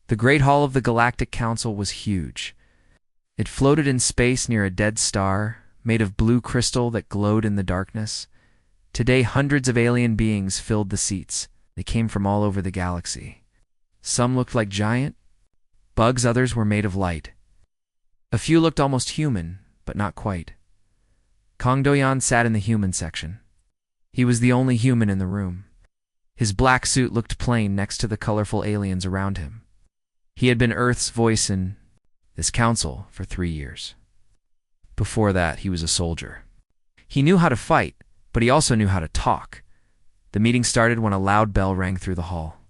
The Great Hall of the Galactic Council was huge. It floated in space near a dead star, made of blue crystal that glowed in the darkness. Today, hundreds of alien beings filled the seats. They came from all over the galaxy. Some looked like giant bugs, others were made of light. A few looked almost human, but not quite. Kang Doyan sat in the human section. He was the only human in the room. His black suit looked plain next to the colorful aliens around him. He had been Earth's voice in this council for 3 years. Before that, he was a soldier. He knew how to fight, but he also knew how to talk. The meeting started when a loud bell rang through the hall.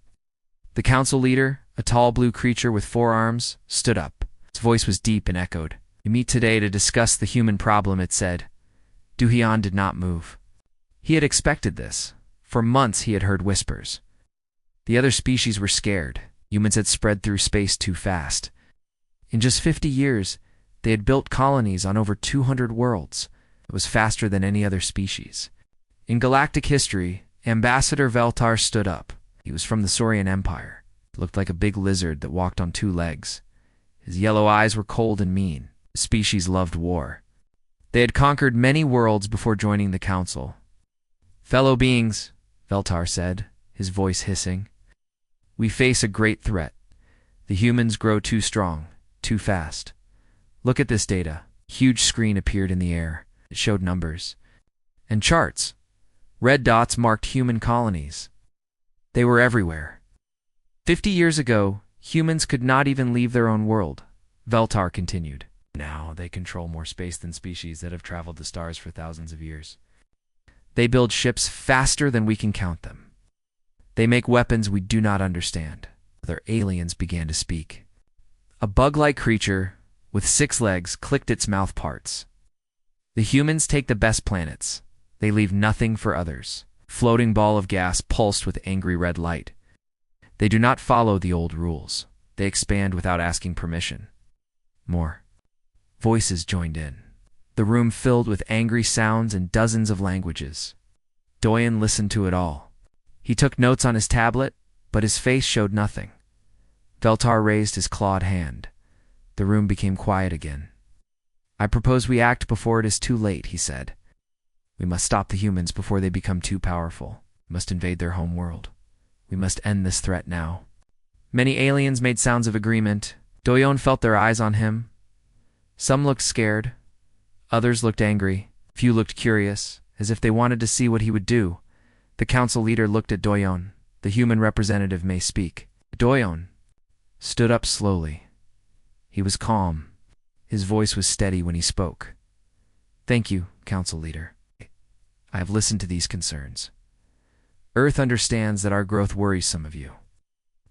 The council leader, a tall blue creature with 4 arms, stood up. His voice was deep and echoed. "We meet today to discuss the human problem," it said. Du-Hyun did not move. He had expected this. For months he had heard whispers. The other species were scared. Humans had spread through space too fast. In just 50 years, they had built colonies on over 200 worlds. It was faster than any other species. In galactic history, Ambassador Veltar stood up. He was from the Saurian Empire. He looked like a big lizard that walked on 2 legs. His yellow eyes were cold and mean. The species loved war. They had conquered many worlds before joining the council. "Fellow beings," Veltar said, his voice hissing, "we face a great threat. The humans grow too strong, too fast. Look at this data." A huge screen appeared in the air. It showed numbers and charts. Red dots marked human colonies. They were everywhere. 50 years ago, humans could not even leave their own world, Veltar continued. Now they control more space than species that have traveled the stars for thousands of years. They build ships faster than we can count them. They make weapons we do not understand. Other aliens began to speak. A bug-like creature with 6 legs clicked its mouth parts. "The humans take the best planets. They leave nothing for others." Floating ball of gas pulsed with angry red light. "They do not follow the old rules. They expand without asking permission." More voices joined in. The room filled with angry sounds in dozens of languages. Doyan listened to it all. He took notes on his tablet, but his face showed nothing. Veltar raised his clawed hand. The room became quiet again. "I propose we act before it is too late," he said. "We must stop the humans before they become too powerful. We must invade their home world. We must end this threat now." Many aliens made sounds of agreement. Doyon felt their eyes on him. Some looked scared. Others looked angry. Few looked curious, as if they wanted to see what he would do. The council leader looked at Doyon. "The human representative may speak." Doyon stood up slowly. He was calm. His voice was steady when he spoke. "Thank you, council leader. I have listened to these concerns. Earth understands that our growth worries some of you.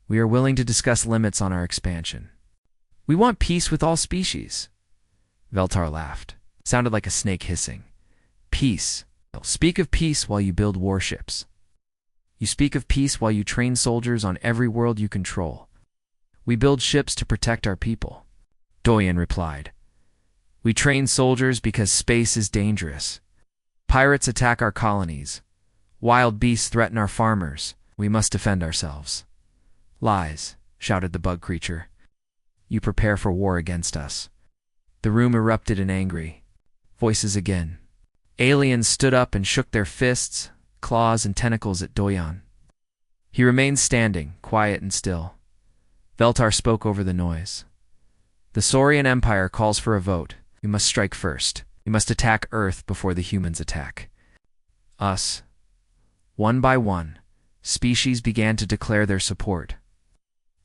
We are willing to discuss limits on our expansion. We want peace with all species." Veltar laughed. Sounded like a snake hissing. "Peace. Speak of peace while you build warships. You speak of peace while you train soldiers on every world you control. We build ships to protect our people." Doyan replied. "We train soldiers because space is dangerous. Pirates attack our colonies. Wild beasts threaten our farmers. We must defend ourselves." "Lies," shouted the bug creature. "You prepare for war against us." The room erupted in angry voices again. Aliens stood up and shook their fists, claws, and tentacles at Doyan. He remained standing, quiet and still. Veltar spoke over the noise. "The Saurian Empire calls for a vote. We must strike first. We must attack Earth before the humans attack us." One by one, species began to declare their support.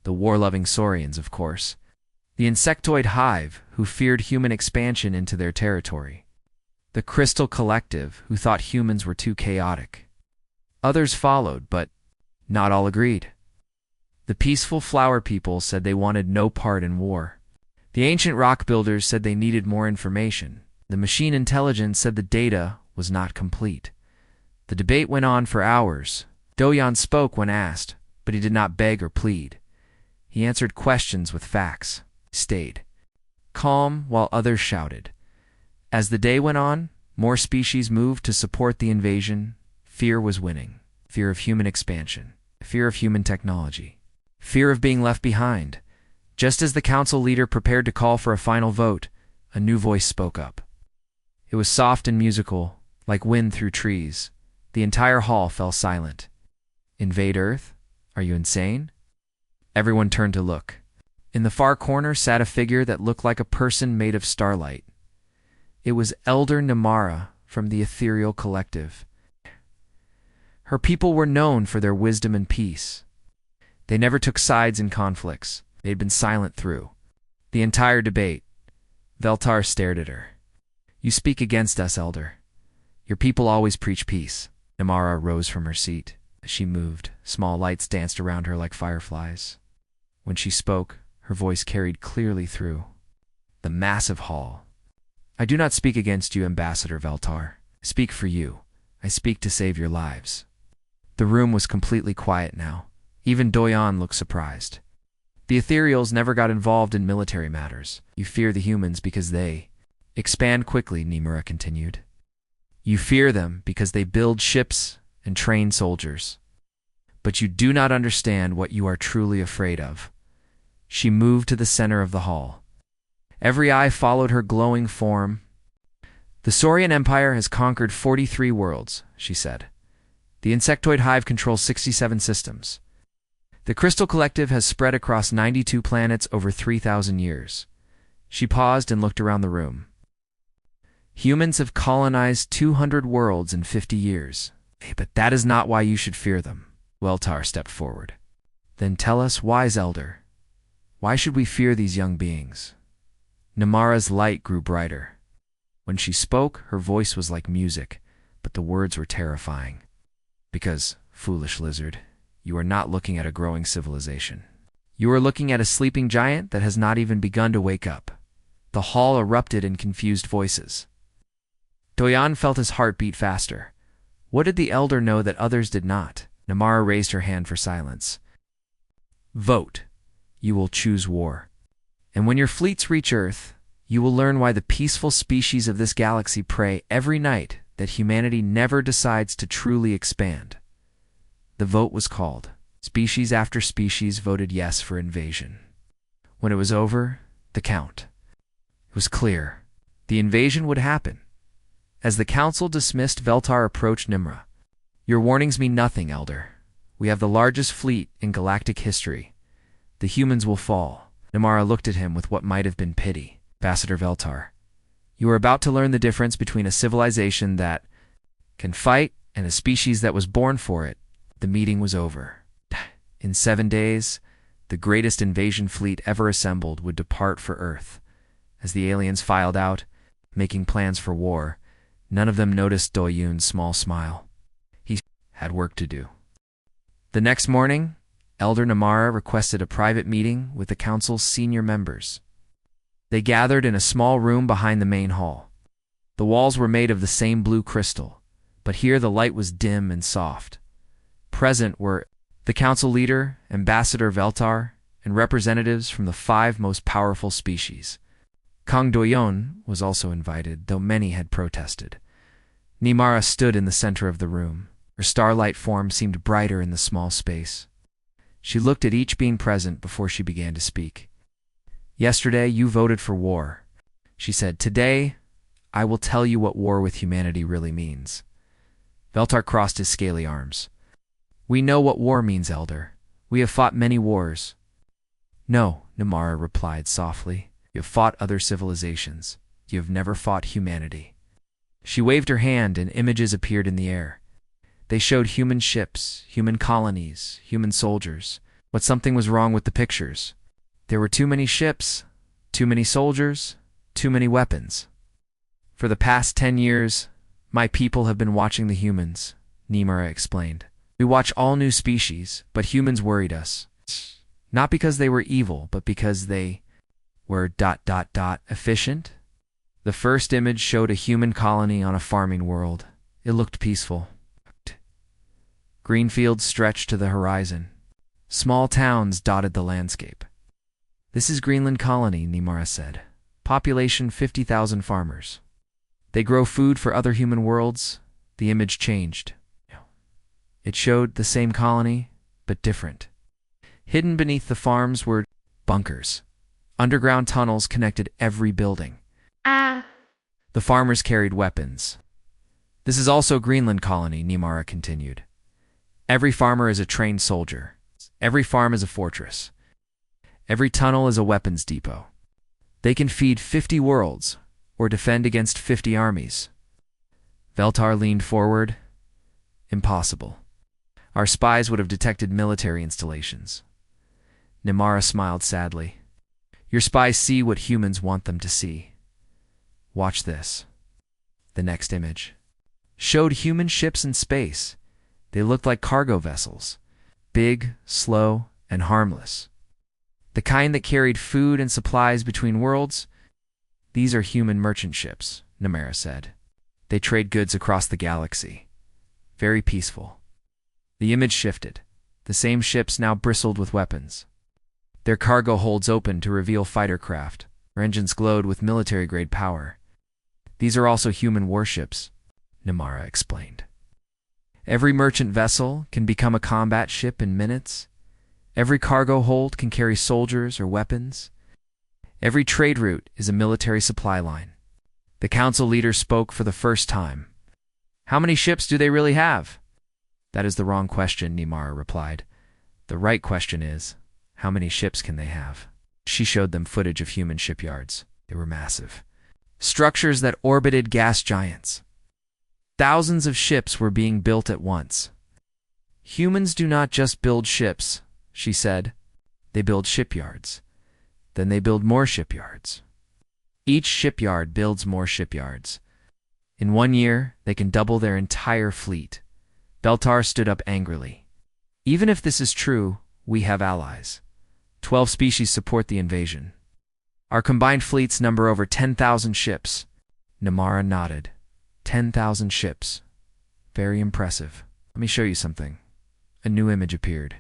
The war-loving Saurians, of course. The insectoid hive, who feared human expansion into their territory. The Crystal Collective, who thought humans were too chaotic. Others followed, but not all agreed. The peaceful flower people said they wanted no part in war. The ancient rock builders said they needed more information. The machine intelligence said the data was not complete. The debate went on for hours. Doyan spoke when asked, but he did not beg or plead. He answered questions with facts. Stayed calm while others shouted. As the day went on, more species moved to support the invasion. Fear was winning. Fear of human expansion. Fear of human technology. Fear of being left behind. Just as the council leader prepared to call for a final vote, a new voice spoke up. It was soft and musical, like wind through trees. The entire hall fell silent. Invade Earth? Are you insane? Everyone turned to look. In the far corner sat a figure that looked like a person made of starlight. It was Elder Namara from the Ethereal Collective. Her people were known for their wisdom and peace. They never took sides in conflicts. They'd been silent through the entire debate. Veltar stared at her. You speak against us, Elder. Your people always preach peace. Namara rose from her seat. As she moved, small lights danced around her like fireflies. When she spoke, her voice carried clearly through the massive hall. I do not speak against you, Ambassador Veltar. I speak for you. I speak to save your lives. The room was completely quiet now. Even Doyan looked surprised. The Ethereals never got involved in military matters. You fear the humans because they expand quickly, Nimura continued. You fear them because they build ships and train soldiers. But you do not understand what you are truly afraid of. She moved to the center of the hall. Every eye followed her glowing form. The Saurian Empire has conquered 43 worlds, she said. The insectoid hive controls 67 systems. The Crystal Collective has spread across 92 planets over 3,000 years. She paused and looked around the room. Humans have colonized 200 worlds in 50 years. But that is not why you should fear them. Weltar stepped forward. Then tell us, wise elder, why should we fear these young beings? Namara's light grew brighter. When she spoke, her voice was like music, but the words were terrifying. Because, foolish lizard, you are not looking at a growing civilization. You are looking at a sleeping giant that has not even begun to wake up. The hall erupted in confused voices. Doyan felt his heart beat faster. What did the elder know that others did not? Namara raised her hand for silence. Vote. You will choose war. And when your fleets reach Earth, you will learn why the peaceful species of this galaxy pray every night that humanity never decides to truly expand. The vote was called. Species after species voted yes for invasion. When it was over, the count. It was clear. The invasion would happen. As the council dismissed, Veltar approached Nimra. Your warnings mean nothing, Elder. We have the largest fleet in galactic history. The humans will fall. Namara looked at him with what might have been pity. Ambassador Veltar, you are about to learn the difference between a civilization that can fight and a species that was born for it. The meeting was over. In 7 days, the greatest invasion fleet ever assembled would depart for Earth. As the aliens filed out, making plans for war, none of them noticed Doyun's small smile. He had work to do. The next morning, Elder Namara requested a private meeting with the council's senior members. They gathered in a small room behind the main hall. The walls were made of the same blue crystal, but here the light was dim and soft. Present were the council leader, Ambassador Veltar, and representatives from the 5 most powerful species. Kang Doyon was also invited, though many had protested. Nimara stood in the center of the room. Her starlight form seemed brighter in the small space. She looked at each being present before she began to speak. Yesterday, you voted for war. She said, today, I will tell you what war with humanity really means. Veltar crossed his scaly arms. We know what war means, Elder. We have fought many wars. No, Namara replied softly. You have fought other civilizations. You have never fought humanity. She waved her hand and images appeared in the air. They showed human ships, human colonies, human soldiers. But something was wrong with the pictures. There were too many ships, too many soldiers, too many weapons. For the past 10 years, my people have been watching the humans, Nimura explained. We watch all new species, but humans worried us. Not because they were evil, but because they were ... efficient. The first image showed a human colony on a farming world. It looked peaceful. Green fields stretched to the horizon. Small towns dotted the landscape. This is Greenland Colony, Nimara said. Population 50,000 farmers. They grow food for other human worlds. The image changed. It showed the same colony, but different. Hidden beneath the farms were bunkers. Underground tunnels connected every building. Ah, The farmers carried weapons. This is also Greenland colony, Nimara continued. Every farmer is a trained soldier. Every farm is a fortress. Every tunnel is a weapons depot. They can feed 50 worlds or defend against 50 armies. Veltar leaned forward. Impossible. Our spies would have detected military installations. Nimara smiled sadly. Your spies see what humans want them to see. Watch this. The next image showed human ships in space. They looked like cargo vessels, big, slow, and harmless. The kind that carried food and supplies between worlds. These are human merchant ships, Nimara said. They trade goods across the galaxy. Very peaceful. The image shifted. The same ships now bristled with weapons. Their cargo holds opened to reveal fighter craft. Their engines glowed with military-grade power. These are also human warships, Nimara explained. Every merchant vessel can become a combat ship in minutes. Every cargo hold can carry soldiers or weapons. Every trade route is a military supply line. The council leader spoke for the first time. How many ships do they really have? That is the wrong question, Nimara replied. The right question is, how many ships can they have? She showed them footage of human shipyards. They were massive. Structures that orbited gas giants. Thousands of ships were being built at once. Humans do not just build ships, she said. They build shipyards. Then they build more shipyards. Each shipyard builds more shipyards. In 1 year, they can double their entire fleet. Beltar stood up angrily. Even if this is true, we have allies. 12 species support the invasion. Our combined fleets number over 10,000 ships. Nimara nodded. 10,000 ships. Very impressive. Let me show you something. A new image appeared.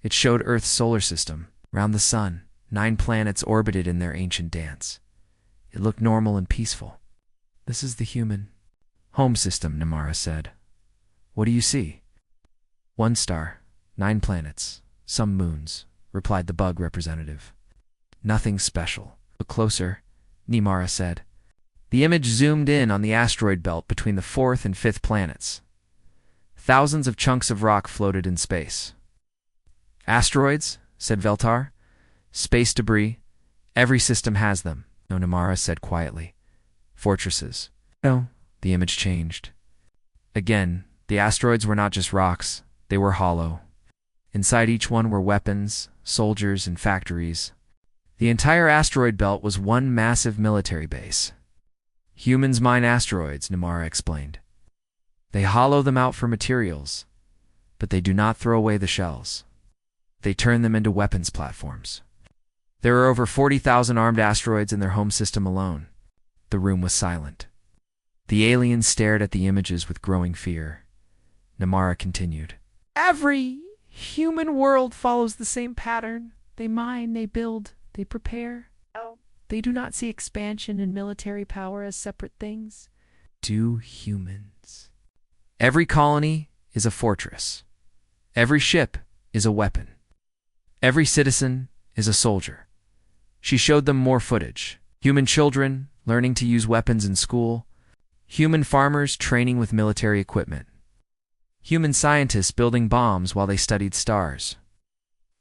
It showed Earth's solar system. Round the sun, 9 planets orbited in their ancient dance. It looked normal and peaceful. This is the human home system, Nimara said. What do you see? 1 star, 9 planets, some moons, replied the bug representative. Nothing special. Look closer, Nimara said. The image zoomed in on the asteroid belt between the 4th and 5th planets. Thousands of chunks of rock floated in space. Asteroids, said Veltar. Space debris. Every system has them, no, Nimara said quietly. Fortresses. No. The image changed. Again, the asteroids were not just rocks, they were hollow. Inside each one were weapons, soldiers, and factories. The entire asteroid belt was one massive military base. Humans mine asteroids, Nimara explained. They hollow them out for materials, but they do not throw away the shells. They turn them into weapons platforms. There are over 40,000 armed asteroids in their home system alone. The room was silent. The aliens stared at the images with growing fear. Nimara continued. Every human world follows the same pattern. They mine, they build, they prepare. They do not see expansion and military power as separate things. Do humans. Every colony is a fortress. Every ship is a weapon. Every citizen is a soldier. She showed them more footage. Human children learning to use weapons in school. Human farmers training with military equipment. Human scientists building bombs while they studied stars.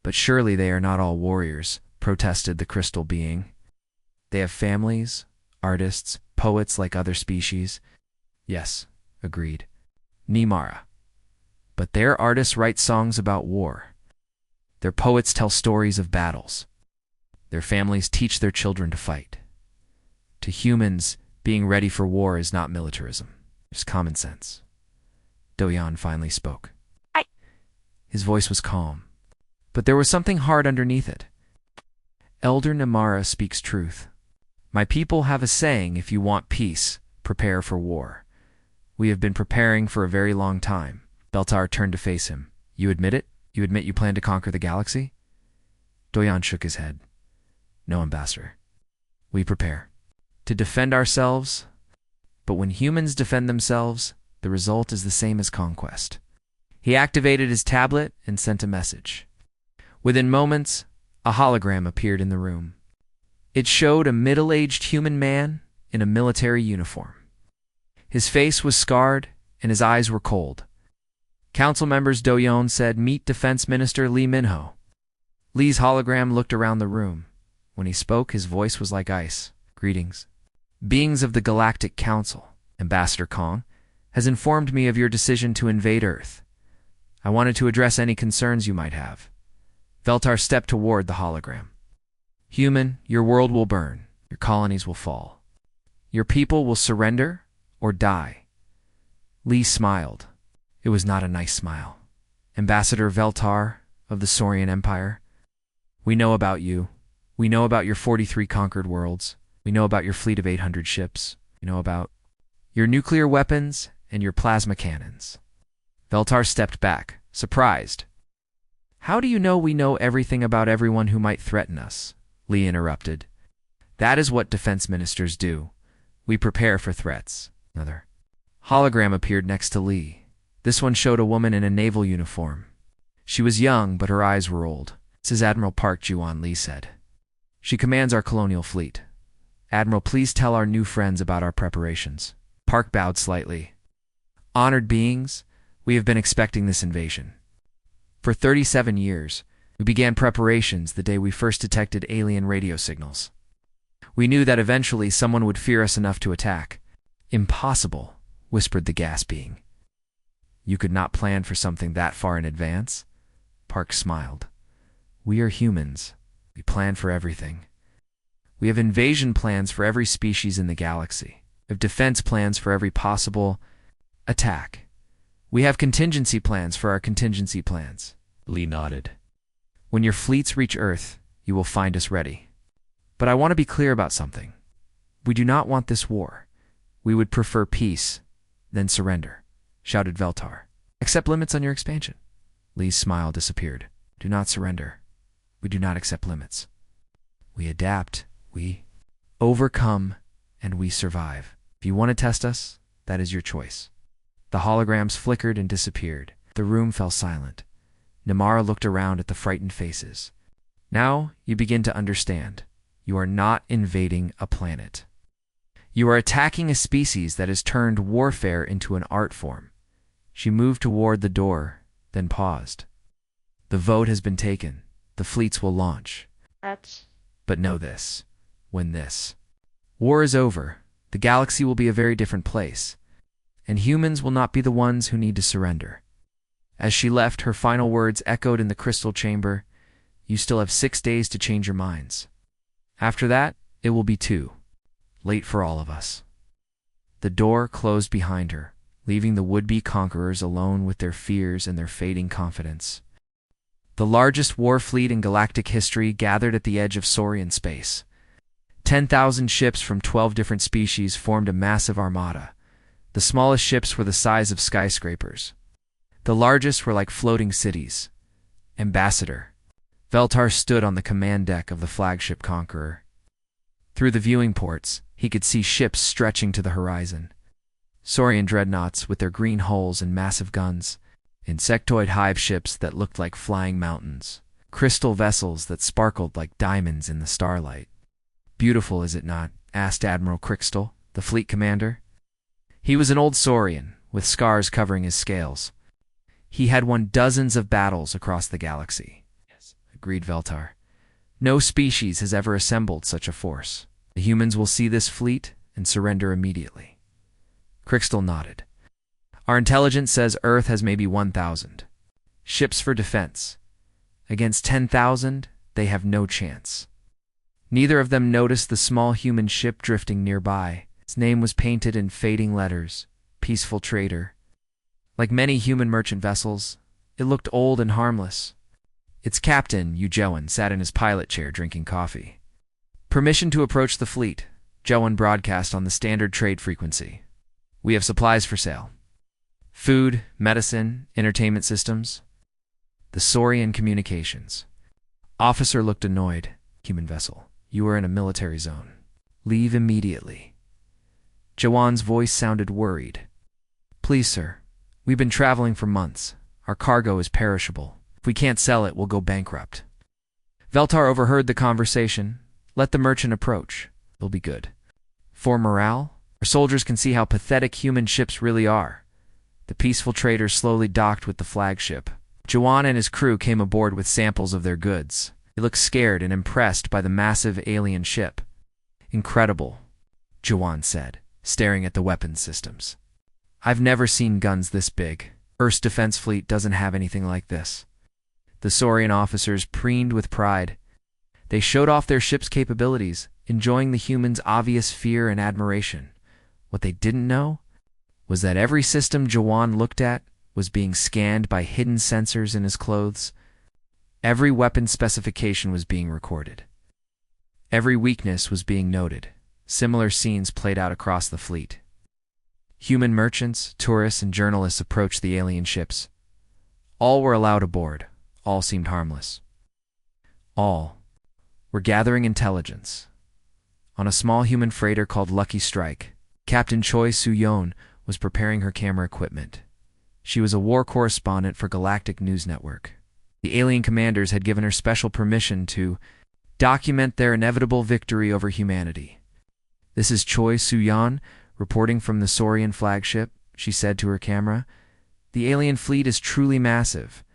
But surely they are not all warriors, protested the crystal being. They have families, artists, poets like other species. Yes, agreed Nimara. But their artists write songs about war. Their poets tell stories of battles. Their families teach their children to fight. To humans, being ready for war is not militarism. It's common sense. Doyan finally spoke. His voice was calm, but there was something hard underneath it. Elder Nimara speaks truth. My people have a saying, if you want peace, prepare for war. We have been preparing for a very long time. Beltar turned to face him. You admit it? You admit you plan to conquer the galaxy? Doyan shook his head. No, Ambassador. We prepare. To defend ourselves, but when humans defend themselves, the result is the same as conquest. He activated his tablet and sent a message. Within moments, a hologram appeared in the room. It showed a middle-aged human man in a military uniform. His face was scarred, and his eyes were cold. Council members Doyon said, "Meet Defense Minister Lee Minho." Lee's hologram looked around the room. When he spoke, his voice was like ice. "Greetings. Beings of the Galactic Council, Ambassador Kong has informed me of your decision to invade Earth. I wanted to address any concerns you might have." Veltar stepped toward the hologram. "Human, your world will burn. Your colonies will fall. Your people will surrender or die." Lee smiled. It was not a nice smile. "Ambassador Veltar of the Saurian Empire, we know about you. We know about your 43 conquered worlds. We know about your fleet of 800 ships. We know about your nuclear weapons and your plasma cannons." Veltar stepped back, surprised. "How do you know we know everything about everyone who might threaten us?" Lee interrupted. "That is what defense ministers do. We prepare for threats." Another hologram appeared next to Lee. This one showed a woman in a naval uniform. She was young, but her eyes were old. "This is Admiral Park Juan," Lee said. "She commands our colonial fleet. Admiral, please tell our new friends about our preparations." Park bowed slightly. "Honored beings, we have been expecting this invasion. For 37 years, we began preparations the day we first detected alien radio signals. We knew that eventually someone would fear us enough to attack." "Impossible," whispered the gas being. "You could not plan for something that far in advance?" Park smiled. "We are humans. We plan for everything. We have invasion plans for every species in the galaxy. We have defense plans for every possible attack. We have contingency plans for our contingency plans." Lee nodded. "When your fleets reach Earth, you will find us ready. But I want to be clear about something. We do not want this war. We would prefer peace, then surrender," shouted Veltar. "Accept limits on your expansion." Lee's smile disappeared. "Do not surrender. We do not accept limits. We adapt, we overcome, and we survive. If you want to test us, that is your choice." The holograms flickered and disappeared. The room fell silent. Namara looked around at the frightened faces. "Now you begin to understand. You are not invading a planet. You are attacking a species that has turned warfare into an art form." She moved toward the door, then paused. "The vote has been taken. The fleets will launch. But know this. When this war is over, the galaxy will be a very different place, and humans will not be the ones who need to surrender." As she left, her final words echoed in the crystal chamber. "You still have 6 days to change your minds. After that, it will be too late for all of us." The door closed behind her, leaving the would-be conquerors alone with their fears and their fading confidence. The largest war fleet in galactic history gathered at the edge of Saurian space. 10,000 ships from 12 different species formed a massive armada. The smallest ships were the size of skyscrapers. The largest were like floating cities. "Ambassador." Veltar stood on the command deck of the flagship Conqueror. Through the viewing ports, he could see ships stretching to the horizon. Saurian dreadnoughts with their green hulls and massive guns, insectoid hive ships that looked like flying mountains, crystal vessels that sparkled like diamonds in the starlight. "Beautiful, is it not?" asked Admiral Crystal, the fleet commander. He was an old Saurian, with scars covering his scales. He had won dozens of battles across the galaxy. "Yes," agreed Veltar. "No species has ever assembled such a force. The humans will see this fleet and surrender immediately." Crystal nodded. "Our intelligence says Earth has maybe 1,000 ships for defense. Against 10,000, they have no chance." Neither of them noticed the small human ship drifting nearby. Its name was painted in fading letters, "Peaceful Trader." Like many human merchant vessels, it looked old and harmless. Its captain, Joan, sat in his pilot chair drinking coffee. "Permission to approach the fleet," Joan broadcast on the standard trade frequency. "We have supplies for sale. Food, medicine, entertainment systems." The Saurian communications. Officer looked annoyed. "Human vessel, you are in a military zone. Leave immediately." Joan's voice sounded worried. "Please, sir. We've been traveling for months. Our cargo is perishable. If we can't sell it, we'll go bankrupt." Veltar overheard the conversation. Let the merchant approach. It'll be good. For morale, our soldiers can see how pathetic human ships really are. The peaceful trader slowly docked with the flagship. Jawan and his crew came aboard with samples of their goods. They looked scared and impressed by the massive alien ship. Incredible, Jawan said, staring at the weapons systems. I've never seen guns this big. Earth's defense fleet doesn't have anything like this. The Saurian officers preened with pride. They showed off their ship's capabilities, enjoying the humans' obvious fear and admiration. What they didn't know was that every system Jawan looked at was being scanned by hidden sensors in his clothes. Every weapon specification was being recorded. Every weakness was being noted. Similar scenes played out across the fleet. Human merchants, tourists, and journalists approached the alien ships. All were allowed aboard. All seemed harmless. All were gathering intelligence. On a small human freighter called Lucky Strike, Captain Choi Soo-yeon was preparing her camera equipment. She was a war correspondent for Galactic News Network. The alien commanders had given her special permission to document their inevitable victory over humanity. "This is Choi Soo-yeon, reporting from the Saurian flagship," she said to her camera. "The alien fleet is truly massive.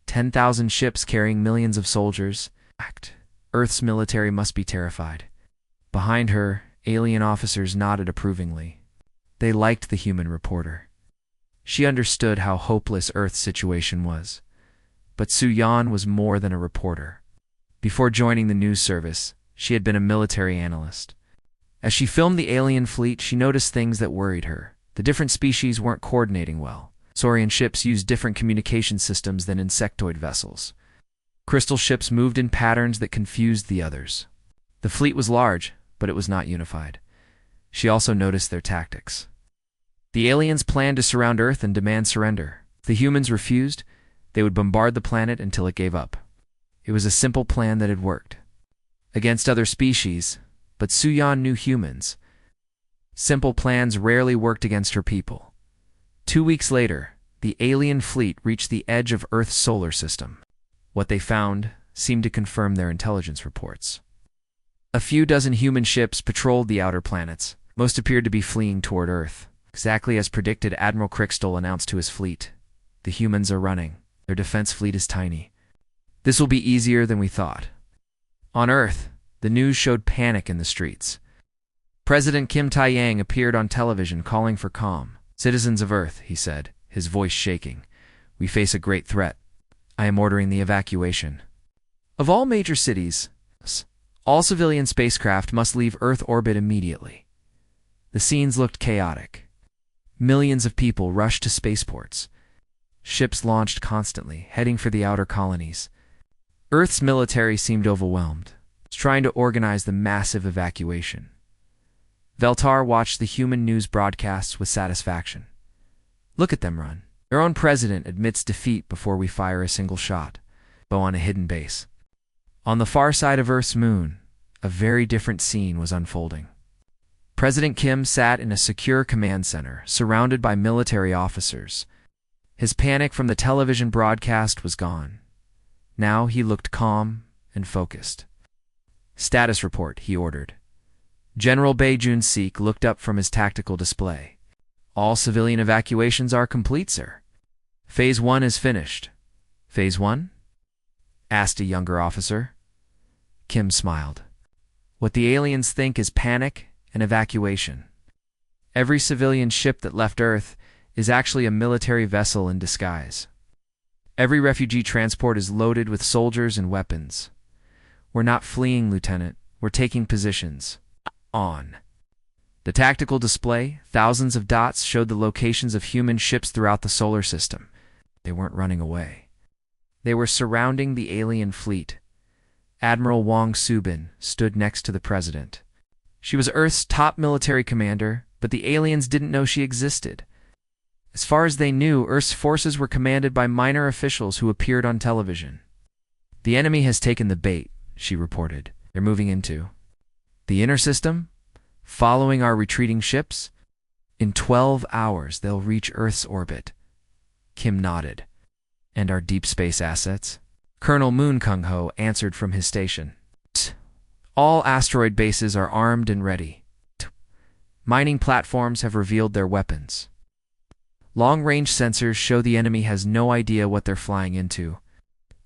10,000 ships carrying millions of soldiers. Earth's military must be terrified." Behind her, alien officers nodded approvingly. They liked the human reporter. She understood how hopeless Earth's situation was. But Soo-yeon was more than a reporter. Before joining the news service, she had been a military analyst. As she filmed the alien fleet, she noticed things that worried her. The different species weren't coordinating well. Saurian ships used different communication systems than insectoid vessels. Crystal ships moved in patterns that confused the others. The fleet was large, but it was not unified. She also noticed their tactics. The aliens planned to surround Earth and demand surrender. If the humans refused, they would bombard the planet until it gave up. It was a simple plan that had worked against other species, but Soo-yeon knew humans. Simple plans rarely worked against her people. 2 weeks later, the alien fleet reached the edge of Earth's solar system. What they found seemed to confirm their intelligence reports. A few dozen human ships patrolled the outer planets. Most appeared to be fleeing toward Earth. Exactly as predicted, Admiral Crixtal announced to his fleet, "The humans are running. Their defense fleet is tiny. This will be easier than we thought." On Earth, the news showed panic in the streets. President Kim Tae-yang appeared on television calling for calm. "Citizens of Earth," he said, his voice shaking, "we face a great threat. I am ordering the evacuation of all major cities. All civilian spacecraft must leave Earth orbit immediately." The scenes looked chaotic. Millions of people rushed to spaceports. Ships launched constantly, heading for the outer colonies. Earth's military seemed overwhelmed, trying to organize the massive evacuation. Veltar watched the human news broadcasts with satisfaction. "Look at them run. Their own president admits defeat before we fire a single shot." But on a hidden base. On the far side of Earth's moon, a very different scene was unfolding. President Kim sat in a secure command center, surrounded by military officers. His panic from the television broadcast was gone. Now he looked calm and focused. "Status report," he ordered. General Bae-jun-sik looked up from his tactical display. "All civilian evacuations are complete, sir. Phase 1 is finished." "Phase 1?" asked a younger officer. Kim smiled. "What the aliens think is panic and evacuation. Every civilian ship that left Earth is actually a military vessel in disguise. Every refugee transport is loaded with soldiers and weapons. We're not fleeing, Lieutenant. We're taking positions. On." The tactical display, thousands of dots, showed the locations of human ships throughout the solar system. They weren't running away. They were surrounding the alien fleet. Admiral Wang Subin stood next to the president. She was Earth's top military commander, but the aliens didn't know she existed. As far as they knew, Earth's forces were commanded by minor officials who appeared on television. "The enemy has taken the bait," she reported. "They're moving into the inner system, following our retreating ships. In 12 hours, they'll reach Earth's orbit." Kim nodded. "And our deep space assets?" Colonel Moon Kung-ho answered from his station. All asteroid bases are armed and ready. Mining platforms have revealed their weapons. Long-range sensors show the enemy has no idea what they're flying into.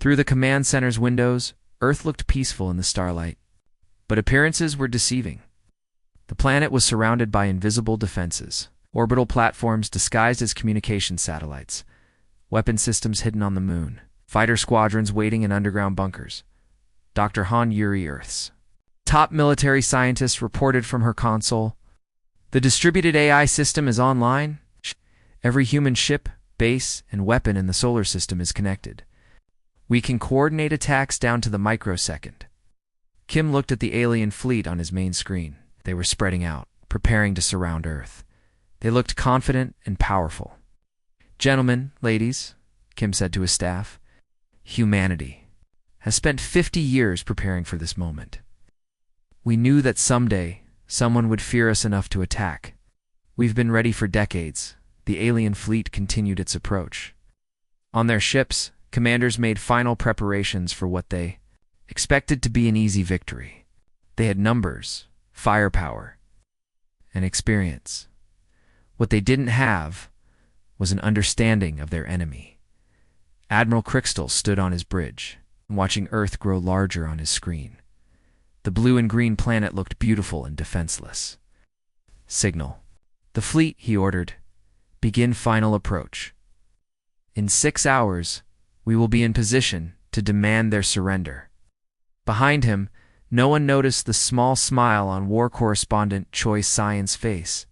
Through the command center's windows, Earth looked peaceful in the starlight. But appearances were deceiving. The planet was surrounded by invisible defenses, orbital platforms disguised as communication satellites, weapon systems hidden on the moon, fighter squadrons waiting in underground bunkers. Dr. Han Yuri Earth's top military scientists reported from her console. The distributed AI system is online. Every human ship, base, and weapon in the solar system is connected. We can coordinate attacks down to the microsecond. Kim looked at the alien fleet on his main screen. They were spreading out, preparing to surround Earth. They looked confident and powerful. "Gentlemen, ladies," Kim said to his staff, "humanity has spent 50 years preparing for this moment. We knew that someday someone would fear us enough to attack. We've been ready for decades." The alien fleet continued its approach. On their ships, commanders made final preparations for what they expected to be an easy victory. They had numbers, firepower, and experience. What they didn't have was an understanding of their enemy. Admiral Crystal stood on his bridge, watching Earth grow larger on his screen. The blue and green planet looked beautiful and defenseless. "Signal the fleet," he ordered. "Begin final approach. In 6 hours, we will be in position to demand their surrender." Behind him, no one noticed the small smile on war correspondent Choi Science's face.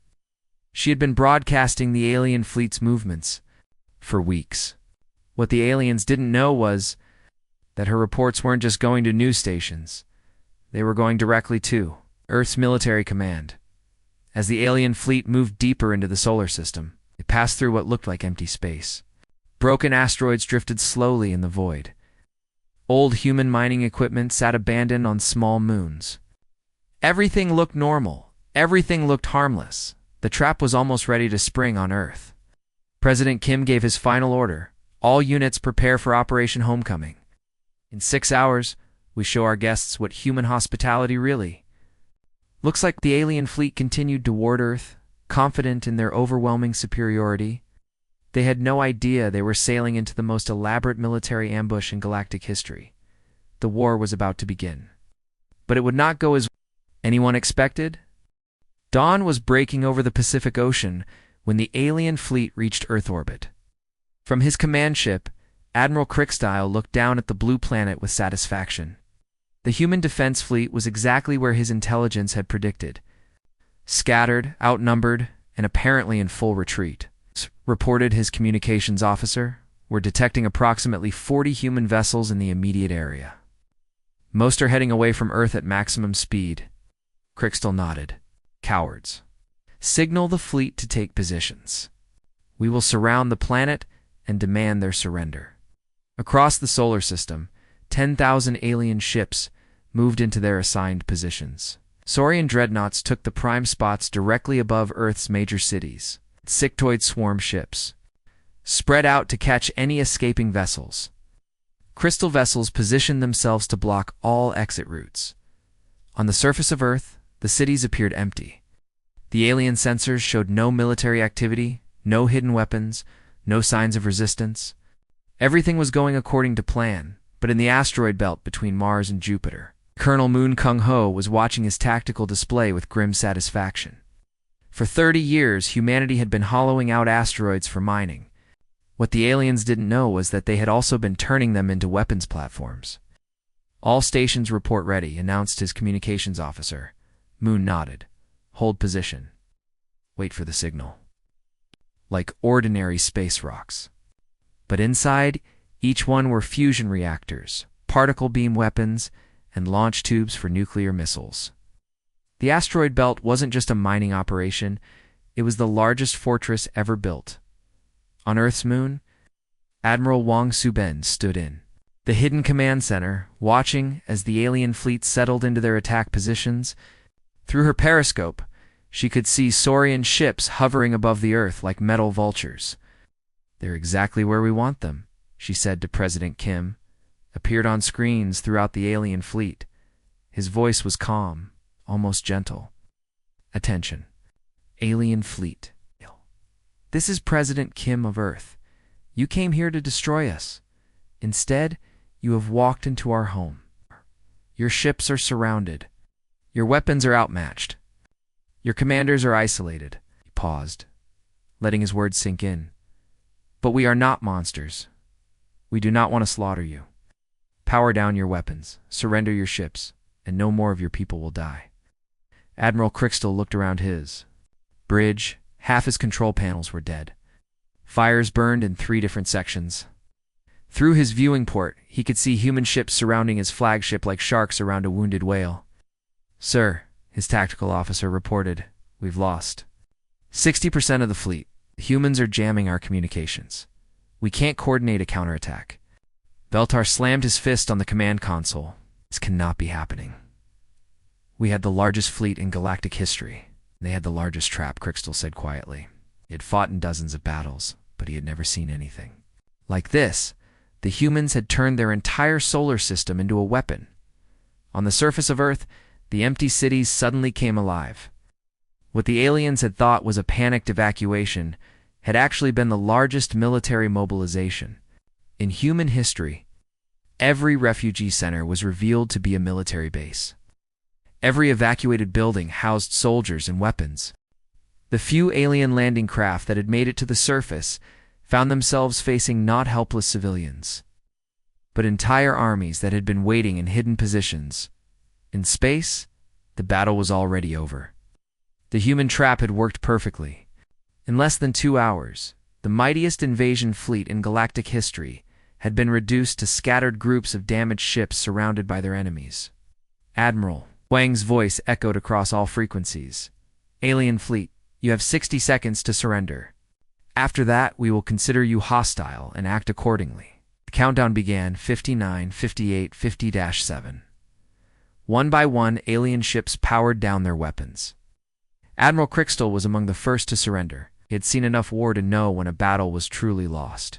She had been broadcasting the alien fleet's movements for weeks. What the aliens didn't know was that her reports weren't just going to news stations. They were going directly to Earth's military command. As the alien fleet moved deeper into the solar system, it passed through what looked like empty space. Broken asteroids drifted slowly in the void. Old human mining equipment sat abandoned on small moons. Everything looked normal. Everything looked harmless. The trap was almost ready to spring on Earth. President Kim gave his final order. "All units prepare for Operation Homecoming. In 6 hours, we show our guests what human hospitality really looks like." The alien fleet continued toward Earth, confident in their overwhelming superiority. They had no idea they were sailing into the most elaborate military ambush in galactic history. The war was about to begin. But it would not go as anyone expected. Dawn was breaking over the Pacific Ocean when the alien fleet reached Earth orbit. From his command ship, Admiral Crickstyle looked down at the blue planet with satisfaction. The human defense fleet was exactly where his intelligence had predicted. Scattered, outnumbered, and apparently in full retreat. Reported his communications officer. "We're detecting approximately 40 human vessels in the immediate area. Most are heading away from Earth at maximum speed." Crickstall nodded. "Cowards. Signal the fleet to take positions. We will surround the planet and demand their surrender." Across the solar system, 10,000 alien ships moved into their assigned positions. Saurian dreadnoughts took the prime spots directly above Earth's major cities. Sectoid swarm ships spread out to catch any escaping vessels. Crystal vessels positioned themselves to block all exit routes. On the surface of Earth, the cities appeared empty. The alien sensors showed no military activity, no hidden weapons, no signs of resistance. Everything was going according to plan, but in the asteroid belt between Mars and Jupiter, Colonel Moon Kung-ho was watching his tactical display with grim satisfaction. For 30 years, humanity had been hollowing out asteroids for mining. What the aliens didn't know was that they had also been turning them into weapons platforms. "All stations report ready," announced his communications officer. Moon nodded. "Hold position. Wait for the signal." Like ordinary space rocks. But inside, each one were fusion reactors, particle beam weapons, and launch tubes for nuclear missiles. The asteroid belt wasn't just a mining operation, it was the largest fortress ever built. On Earth's moon, Admiral Wang Suben stood in the hidden command center, watching as the alien fleet settled into their attack positions. Through her periscope, she could see Saurian ships hovering above the Earth like metal vultures. "They're exactly where we want them," she said to President Kim. Appeared on screens throughout the alien fleet. His voice was calm, almost gentle. "Attention. Alien fleet. This is President Kim of Earth. You came here to destroy us. Instead, you have walked into our home. Your ships are surrounded. Your weapons are outmatched. Your commanders are isolated." He paused, letting his words sink in. "But we are not monsters. We do not want to slaughter you. Power down your weapons, surrender your ships, and no more of your people will die." Admiral Crystal looked around his bridge. Half his control panels were dead. Fires burned in 3 different sections. Through his viewing port, he could see human ships surrounding his flagship like sharks around a wounded whale. "Sir," his tactical officer reported, "we've lost 60% of the fleet. The humans are jamming our communications. We can't coordinate a counterattack." Beltar slammed his fist on the command console. "This cannot be happening. We had the largest fleet in galactic history. They had the largest trap," Crystal said quietly. He had fought in dozens of battles, but he had never seen anything like this. The humans had turned their entire solar system into a weapon. On the surface of Earth, the empty cities suddenly came alive. What the aliens had thought was a panicked evacuation had actually been the largest military mobilization in human history. Every refugee center was revealed to be a military base. Every evacuated building housed soldiers and weapons. The few alien landing craft that had made it to the surface found themselves facing not helpless civilians, but entire armies that had been waiting in hidden positions. In space, the battle was already over. The human trap had worked perfectly. In less than 2 hours, the mightiest invasion fleet in galactic history had been reduced to scattered groups of damaged ships surrounded by their enemies. "Admiral," Wang's voice echoed across all frequencies. "Alien fleet, you have 60 seconds to surrender. After that, we will consider you hostile and act accordingly." The countdown began. 59, 58, 50-7. One by one, alien ships powered down their weapons. Admiral Crystal was among the first to surrender. He had seen enough war to know when a battle was truly lost.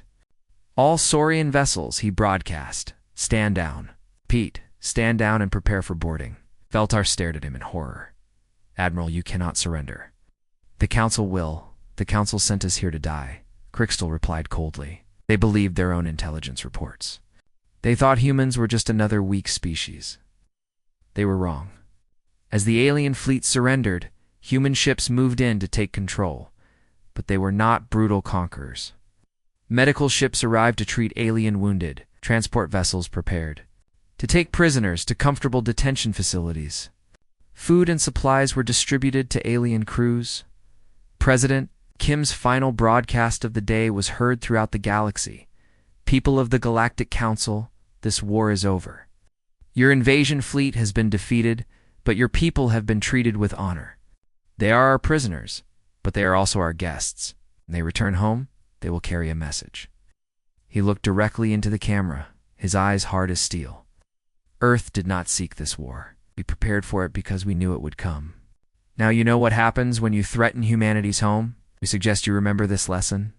"All Saurian vessels," he broadcast, "stand down. Pete, stand down and prepare for boarding." Beltar stared at him in horror. "Admiral, you cannot surrender." "The Council will. The Council sent us here to die," Crystal replied coldly. They believed their own intelligence reports. They thought humans were just another weak species. They were wrong. As the alien fleet surrendered, human ships moved in to take control, but they were not brutal conquerors. Medical ships arrived to treat alien wounded, transport vessels prepared to take prisoners to comfortable detention facilities. Food and supplies were distributed to alien crews. President Kim's final broadcast of the day was heard throughout the galaxy. "People of the Galactic Council, this war is over. Your invasion fleet has been defeated, but your people have been treated with honor. They are our prisoners, but they are also our guests. When they return home, they will carry a message." He looked directly into the camera, his eyes hard as steel. "Earth did not seek this war. We prepared for it because we knew it would come. Now you know what happens when you threaten humanity's home? We suggest you remember this lesson."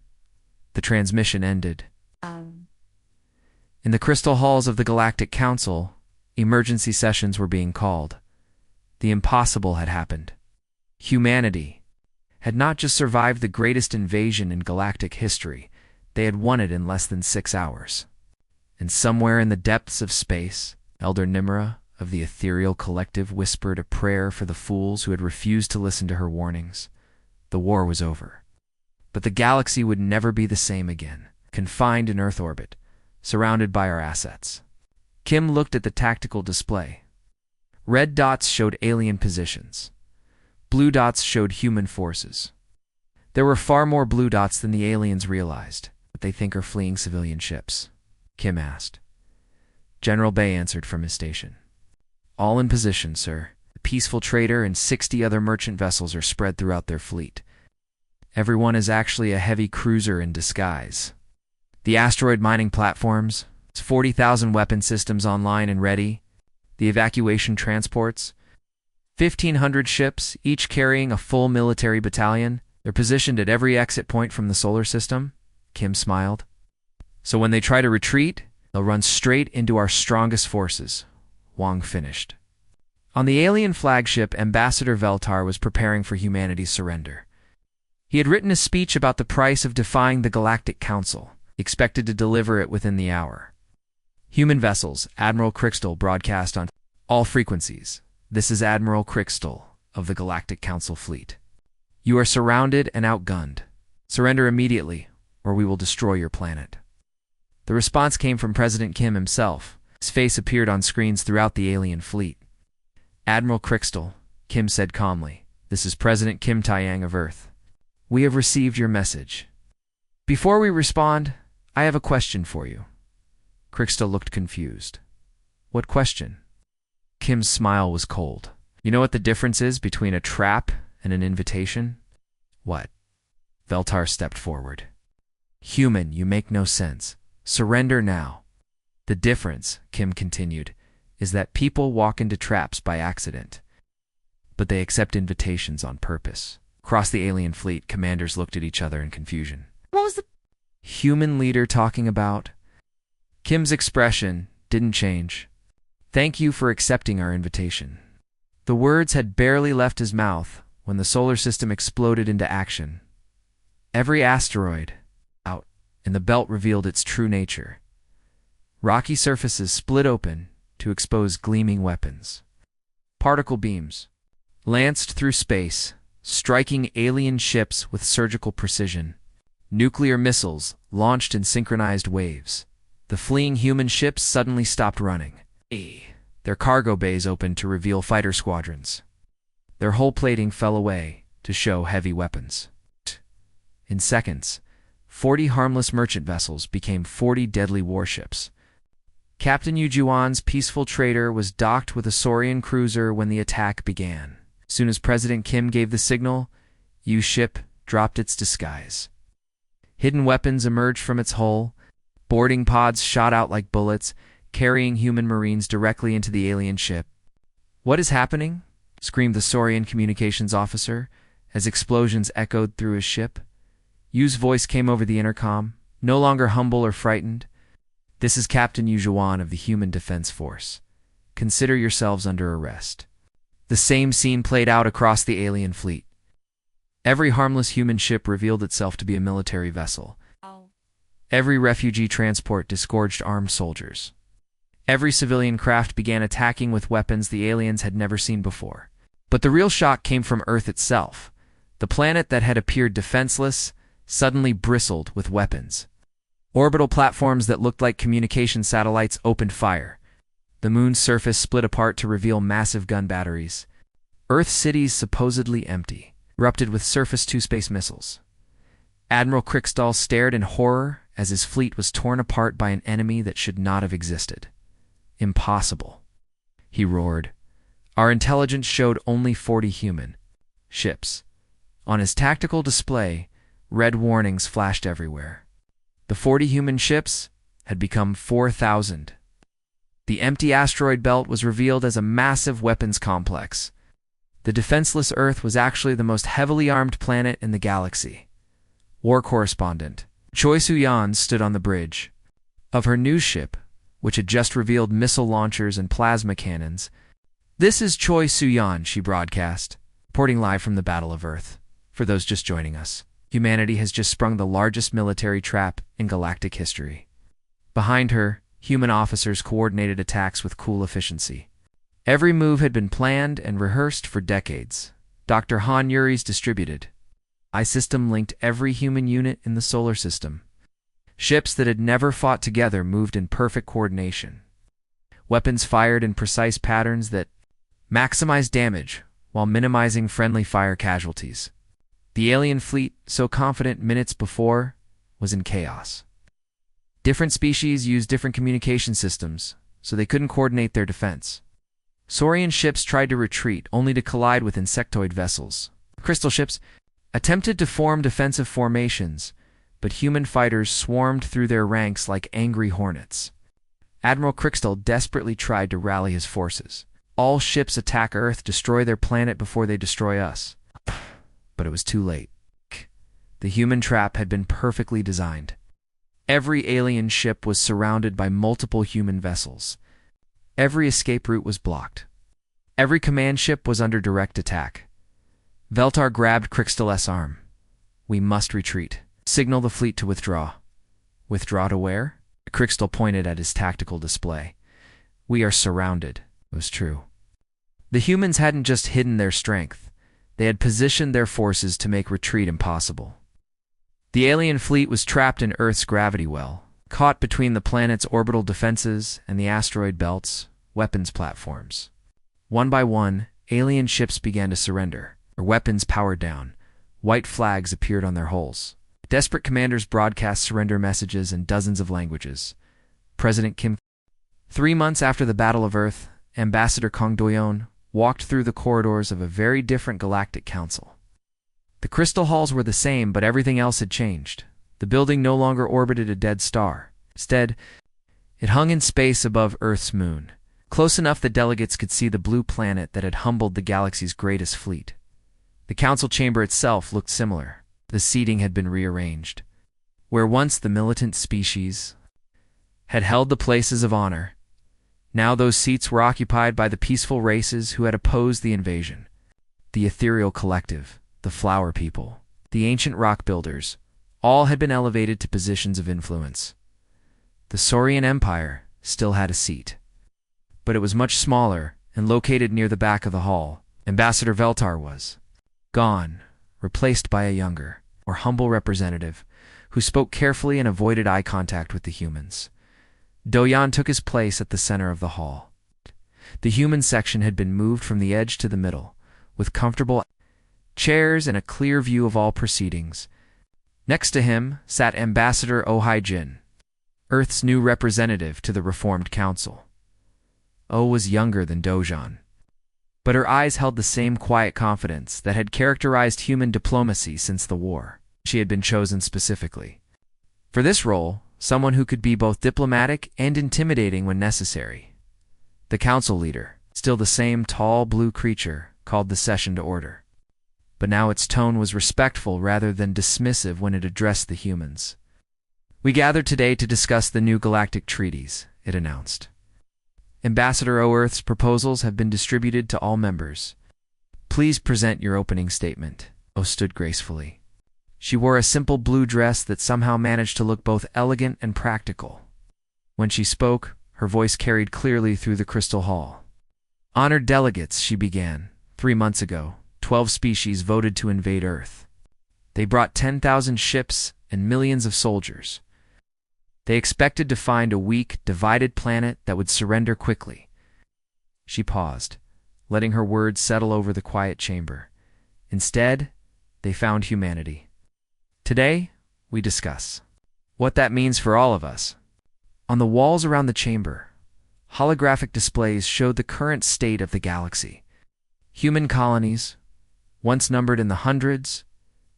The transmission ended. In the crystal halls of the Galactic Council, emergency sessions were being called. The impossible had happened. Humanity had not just survived the greatest invasion in galactic history, they had won it in less than 6 hours. And somewhere in the depths of space, Elder Nimra of the Ethereal Collective whispered a prayer for the fools who had refused to listen to her warnings. The war was over. But the galaxy would never be the same again, confined in Earth orbit, surrounded by our assets. Kim looked at the tactical display. Red dots showed alien positions. Blue dots showed human forces. There were far more blue dots than the aliens realized, but they think are fleeing civilian ships, Kim asked. General Bay answered from his station. "All in position, sir. The Peaceful Trader and 60 other merchant vessels are spread throughout their fleet. Everyone is actually a heavy cruiser in disguise. The asteroid mining platforms, 40,000 weapon systems online and ready. The evacuation transports, 1,500 ships, each carrying a full military battalion. They're positioned at every exit point from the solar system," Kim smiled. "So when they try to retreat, they'll run straight into our strongest forces," Wang finished. On the alien flagship, Ambassador Veltar was preparing for humanity's surrender. He had written a speech about the price of defying the Galactic Council, expected to deliver it within the hour. Human vessels, Admiral Crystal broadcast on all frequencies. This is Admiral Crystal of the Galactic Council fleet. You are surrounded and outgunned. Surrender immediately, or we will destroy your planet. The response came from President Kim himself. His face appeared on screens throughout the alien fleet. Admiral Crystal, Kim said calmly, this is President Kim Taeyang of Earth. We have received your message. Before we respond, I have a question for you. Crystal looked confused. What question? Kim's smile was cold. You know what the difference is between a trap and an invitation? What? Veltar stepped forward. Human, you make no sense. Surrender now. The difference, Kim continued, is that people walk into traps by accident, but they accept invitations on purpose. Across the alien fleet, commanders looked at each other in confusion. What was the human leader talking about? Kim's expression didn't change. Thank you for accepting our invitation. The words had barely left his mouth when the solar system exploded into action. Every asteroid out in the belt revealed its true nature. Rocky surfaces split open to expose gleaming weapons. Particle beams lanced through space, striking alien ships with surgical precision. Nuclear missiles launched in synchronized waves. The fleeing human ships suddenly stopped running. Their cargo bays opened to reveal fighter squadrons. Their hull plating fell away to show heavy weapons. In seconds, 40 harmless merchant vessels became 40 deadly warships. Captain Yujuan's peaceful trader was docked with a Saurian cruiser when the attack began. As soon as President Kim gave the signal, Yu's ship dropped its disguise. Hidden weapons emerged from its hull. Boarding pods shot out like bullets, carrying human marines directly into the alien ship. What is happening? Screamed the Saurian communications officer as explosions echoed through his ship. Yu's voice came over the intercom, no longer humble or frightened. This is Captain Yu Zhuan of the Human Defense Force. Consider yourselves under arrest. The same scene played out across the alien fleet. Every harmless human ship revealed itself to be a military vessel. Every refugee transport disgorged armed soldiers. Every civilian craft began attacking with weapons the aliens had never seen before. But the real shock came from Earth itself. The planet that had appeared defenseless suddenly bristled with weapons. Orbital platforms that looked like communication satellites opened fire. The moon's surface split apart to reveal massive gun batteries. Earth cities, supposedly empty, erupted with surface-to-space missiles. Admiral Crystal stared in horror as his fleet was torn apart by an enemy that should not have existed. Impossible, he roared. Our intelligence showed only 40 human ships. On his tactical display, red warnings flashed everywhere. The 40 human ships had become 4,000. The empty asteroid belt was revealed as a massive weapons complex. The defenseless Earth was actually the most heavily armed planet in the galaxy. War correspondent Choi Soo-yan stood on the bridge of her news ship, which had just revealed missile launchers and plasma cannons. This is Choi Soo-yan, she broadcast, reporting live from the Battle of Earth. For those just joining us, humanity has just sprung the largest military trap in galactic history. Behind her, human officers coordinated attacks with cool efficiency. Every move had been planned and rehearsed for decades. Dr. Han Yuri's distributed I-system linked every human unit in the solar system. Ships that had never fought together moved in perfect coordination. Weapons fired in precise patterns that maximized damage while minimizing friendly fire casualties. The alien fleet, so confident minutes before, was in chaos. Different species used different communication systems, so they couldn't coordinate their defense. Saurian ships tried to retreat, only to collide with insectoid vessels. Crystal ships attempted to form defensive formations, but human fighters swarmed through their ranks like angry hornets. Admiral Crystal desperately tried to rally his forces. All ships attack Earth, destroy their planet before they destroy us. But it was too late. The human trap had been perfectly designed. Every alien ship was surrounded by multiple human vessels. Every escape route was blocked. Every command ship was under direct attack. Veltar grabbed Crystal's arm. "We must retreat. Signal the fleet to withdraw." "Withdraw to where?" Crystal pointed at his tactical display. "We are surrounded." It was true. The humans hadn't just hidden their strength. They had positioned their forces to make retreat impossible. The alien fleet was trapped in Earth's gravity well, caught between the planet's orbital defenses and the asteroid belt's weapons platforms. One by one, alien ships began to surrender, their weapons powered down. White flags appeared on their hulls. Desperate commanders broadcast surrender messages in dozens of languages. President Kim. 3 months after the Battle of Earth, Ambassador Kong Doyon walked through the corridors of a very different galactic council. The crystal halls were the same, but everything else had changed. The building no longer orbited a dead star. Instead, it hung in space above Earth's moon, close enough that delegates could see the blue planet that had humbled the galaxy's greatest fleet. The council chamber itself looked similar. The seating had been rearranged. Where once the militant species had held the places of honor, now those seats were occupied by the peaceful races who had opposed the invasion. The ethereal collective, the flower people, the ancient rock builders, all had been elevated to positions of influence. The Saurian Empire still had a seat, but it was much smaller and located near the back of the hall. Ambassador Veltar was gone, replaced by a younger, more humble representative who spoke carefully and avoided eye contact with the humans. Doyon took his place at the center of the hall. The human section had been moved from the edge to the middle, with comfortable chairs and a clear view of all proceedings. Next to him sat Ambassador Oh Jin, Earth's new representative to the Reformed Council. Oh was younger than Dojon, but her eyes held the same quiet confidence that had characterized human diplomacy since the war. She had been chosen specifically for this role, someone who could be both diplomatic and intimidating when necessary. The council leader, still the same tall blue creature, called the session to order. But now its tone was respectful rather than dismissive when it addressed the humans. "We gathered today to discuss the new galactic treaties," it announced. "Ambassador O'Earth's proposals have been distributed to all members. Please present your opening statement." O stood gracefully. She wore a simple blue dress that somehow managed to look both elegant and practical. When she spoke, her voice carried clearly through the crystal hall. "Honored delegates," she began. 3 months ago, 12 species voted to invade Earth. They brought 10,000 ships and millions of soldiers. They expected to find a weak, divided planet that would surrender quickly. She paused, letting her words settle over the quiet chamber. Instead, they found humanity. Today, we discuss what that means for all of us. On the walls around the chamber, holographic displays showed the current state of the galaxy. Human colonies, once numbered in the hundreds,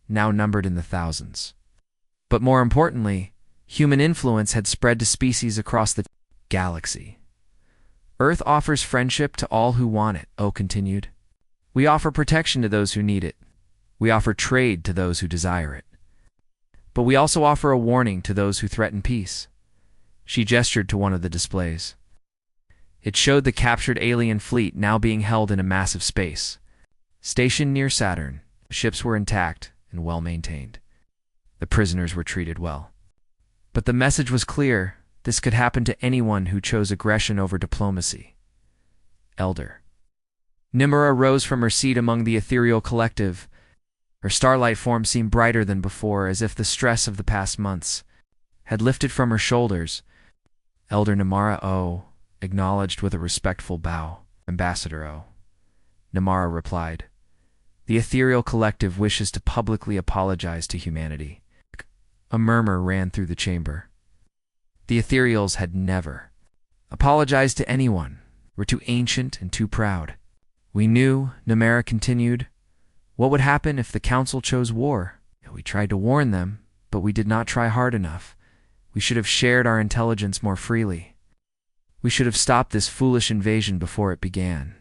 now numbered in the thousands. But more importantly, human influence had spread to species across the galaxy. "Earth offers friendship to all who want it," O continued. "We offer protection to those who need it. We offer trade to those who desire it. But we also offer a warning to those who threaten peace." She gestured to one of the displays. It showed the captured alien fleet now being held in a massive space. Stationed near Saturn, the ships were intact and well-maintained. The prisoners were treated well. But the message was clear: this could happen to anyone who chose aggression over diplomacy. Elder. Nimura rose from her seat among the ethereal collective. Her starlight form seemed brighter than before, as if the stress of the past months had lifted from her shoulders. Elder Nimura O acknowledged with a respectful bow. "Ambassador O." Nimura replied, "The ethereal collective wishes to publicly apologize to humanity." A murmur ran through the chamber. The ethereals had never apologized to anyone. We're too ancient and too proud. "We knew," Nimura continued, "what would happen if the council chose war. We tried to warn them, but we did not try hard enough. We should have shared our intelligence more freely. We should have stopped this foolish invasion before it began."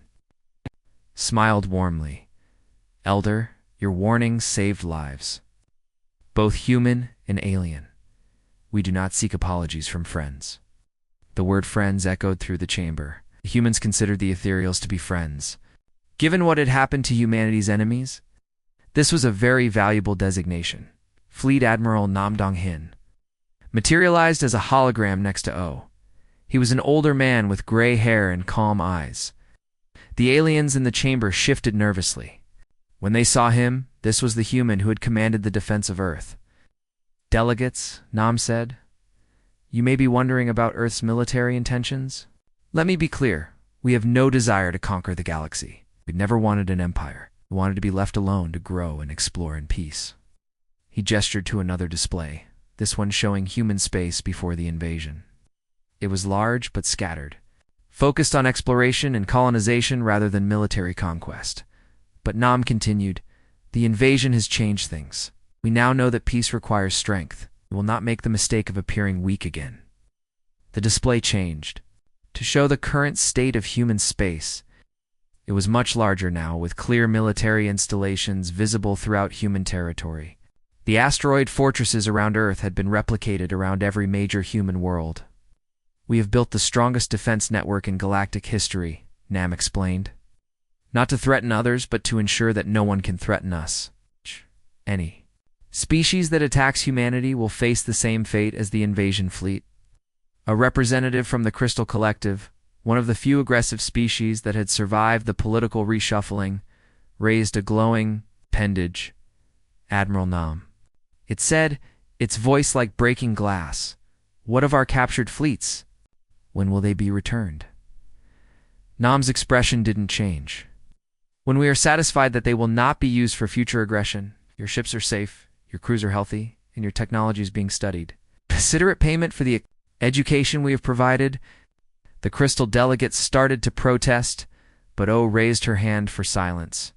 Smiled warmly. "Elder, your warnings saved lives, both human and alien. We do not seek apologies from friends." The word friends echoed through the chamber. The humans considered the ethereals to be friends, Given what had happened to humanity's enemies, this was a very valuable designation. Fleet Admiral Nam Dong-hin materialized as a hologram next to O. He was an older man with gray hair and calm eyes. The aliens in the chamber shifted nervously. When they saw him, this was the human who had commanded the defense of Earth. "Delegates," Nam said, "you may be wondering about Earth's military intentions. Let me be clear. We have no desire to conquer the galaxy. We never wanted an empire. We wanted to be left alone to grow and explore in peace." He gestured to another display, this one showing human space before the invasion. It was large but scattered, focused on exploration and colonization rather than military conquest. But Nam continued, "The invasion has changed things. We now know that peace requires strength. We will not make the mistake of appearing weak again." The display changed. To show the current state of human space, it was much larger now, with clear military installations visible throughout human territory. The asteroid fortresses around Earth had been replicated around every major human world. "We have built the strongest defense network in galactic history," Nam explained. "Not to threaten others, but to ensure that no one can threaten us. Any species that attacks humanity will face the same fate as the invasion fleet." A representative from the Crystal Collective, one of the few aggressive species that had survived the political reshuffling, raised a glowing appendage. "Admiral Nam," it said, its voice like breaking glass, "what of our captured fleets? When will they be returned?" Nam's expression didn't change. "When we are satisfied that they will not be used for future aggression, your ships are safe, your crews are healthy, and your technology is being studied. Consider it payment for the education we have provided." The Crystal Delegate started to protest, but O raised her hand for silence.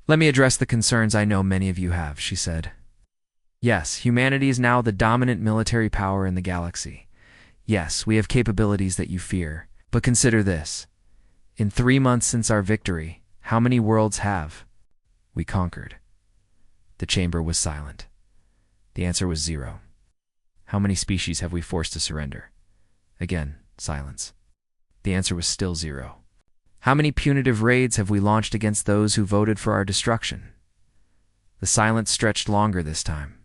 "Let me address the concerns I know many of you have," she said. "Yes, humanity is now the dominant military power in the galaxy. Yes, we have capabilities that you fear. But consider this. In 3 months since our victory, how many worlds have we conquered?" The chamber was silent. The answer was 0. "How many species have we forced to surrender?" Again, silence. The answer was still 0. "How many punitive raids have we launched against those who voted for our destruction?" The silence stretched longer this time.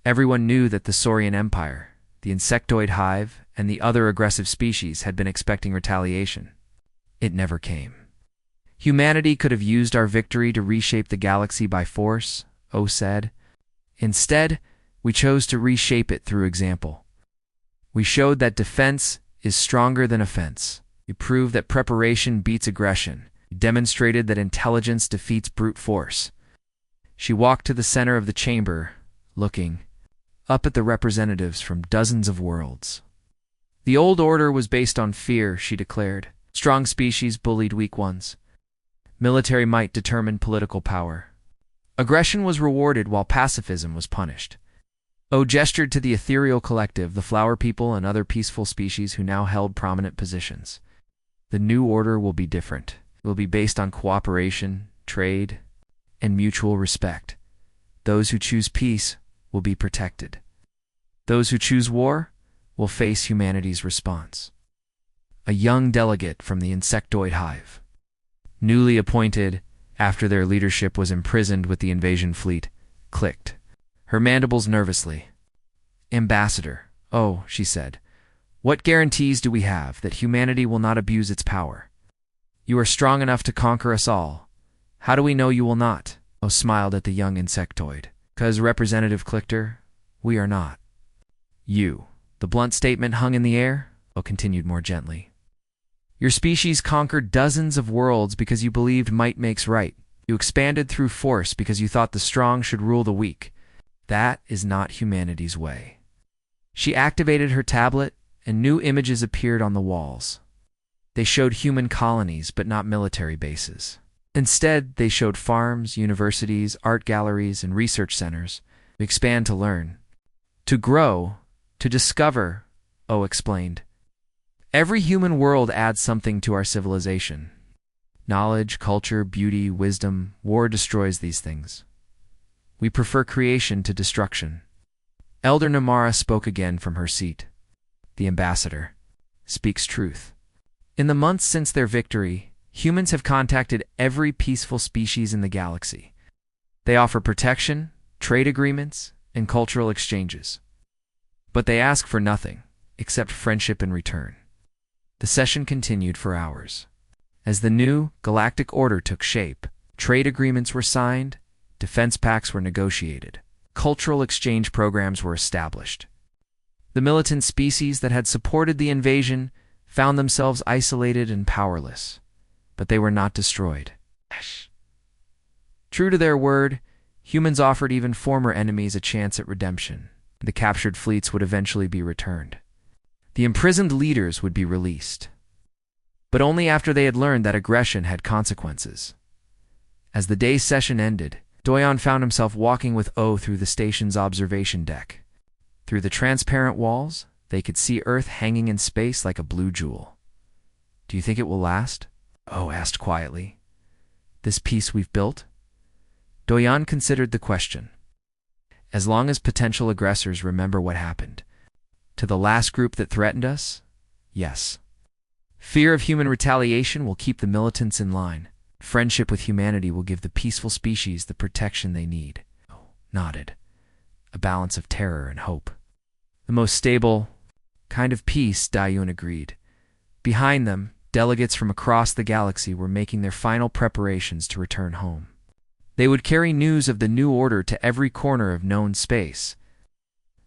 Everyone knew that the Saurian Empire, the insectoid hive, and the other aggressive species had been expecting retaliation. It never came. "Humanity could have used our victory to reshape the galaxy by force," O said. "Instead, we chose to reshape it through example. We showed that defense is stronger than offense. We proved that preparation beats aggression. We demonstrated that intelligence defeats brute force." She walked to the center of the chamber, looking up at the representatives from dozens of worlds. "The old order was based on fear," she declared. "Strong species bullied weak ones. Military might determined political power. Aggression was rewarded while pacifism was punished." O gestured to the ethereal collective, the flower people and other peaceful species who now held prominent positions. "The new order will be different. It will be based on cooperation, trade, and mutual respect. Those who choose peace will be protected. Those who choose war will face humanity's response." A young delegate from the insectoid hive, newly appointed after their leadership was imprisoned with the invasion fleet, clicked her mandibles nervously. "Ambassador, oh," she said, "what guarantees do we have that humanity will not abuse its power? You are strong enough to conquer us all. How do we know you will not?" O smiled at the young insectoid. "'Cause Representative Clicker, we are not." "You." The blunt statement hung in the air. O continued more gently. "Your species conquered dozens of worlds because you believed might makes right. You expanded through force because you thought the strong should rule the weak. That is not humanity's way." She activated her tablet, and new images appeared on the walls. They showed human colonies, but not military bases. Instead, they showed farms, universities, art galleries, and research centers. "We expand to learn, to grow, to discover," O explained. "Every human world adds something to our civilization. Knowledge, culture, beauty, wisdom. War destroys these things. We prefer creation to destruction." Elder Namara spoke again from her seat. "The ambassador speaks truth. In the months since their victory, Humans have contacted every peaceful species in the galaxy. They offer protection, trade agreements, and cultural exchanges. But they ask for nothing, except friendship in return. The session continued for hours. As the new galactic order took shape, trade agreements were signed, defense pacts were negotiated, cultural exchange programs were established. The militant species that had supported the invasion found themselves isolated and powerless, but they were not destroyed. True to their word, humans offered even former enemies a chance at redemption. The captured fleets would eventually be returned. The imprisoned leaders would be released, but only after they had learned that aggression had consequences. As the day's session ended, Doyon found himself walking with O through the station's observation deck. Through the transparent walls, they could see Earth hanging in space like a blue jewel. "Do you think it will last?" O asked quietly. "This peace we've built?" Doyon considered the question. "As long as potential aggressors remember what happened to the last group that threatened us, yes. Fear of human retaliation will keep the militants in line. Friendship with humanity will give the peaceful species the protection they need." O nodded, a balance of terror and hope. "The most stable kind of peace," Doyon agreed. Behind them, delegates from across the galaxy were making their final preparations to return home. They would carry news of the new order to every corner of known space.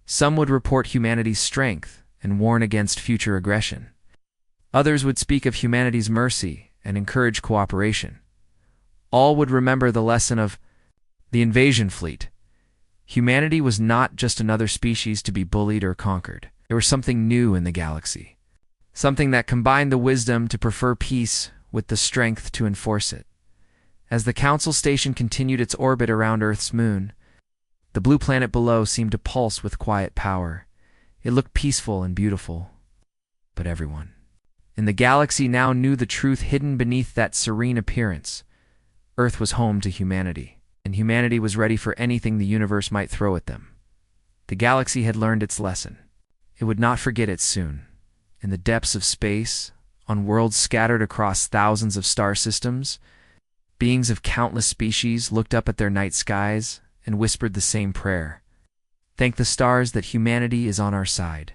Some would report humanity's strength and warn against future aggression. Others would speak of humanity's mercy and encourage cooperation. All would remember the lesson of the invasion fleet. Humanity was not just another species to be bullied or conquered. There was something new in the galaxy, something that combined the wisdom to prefer peace with the strength to enforce it. As the Council Station continued its orbit around Earth's moon, the blue planet below seemed to pulse with quiet power. It looked peaceful and beautiful. But everyone in the galaxy now knew the truth hidden beneath that serene appearance. Earth was home to humanity, and humanity was ready for anything the universe might throw at them. The galaxy had learned its lesson. It would not forget it soon. In the depths of space, on worlds scattered across thousands of star systems, beings of countless species looked up at their night skies and whispered the same prayer. "Thank the stars that humanity is on our side."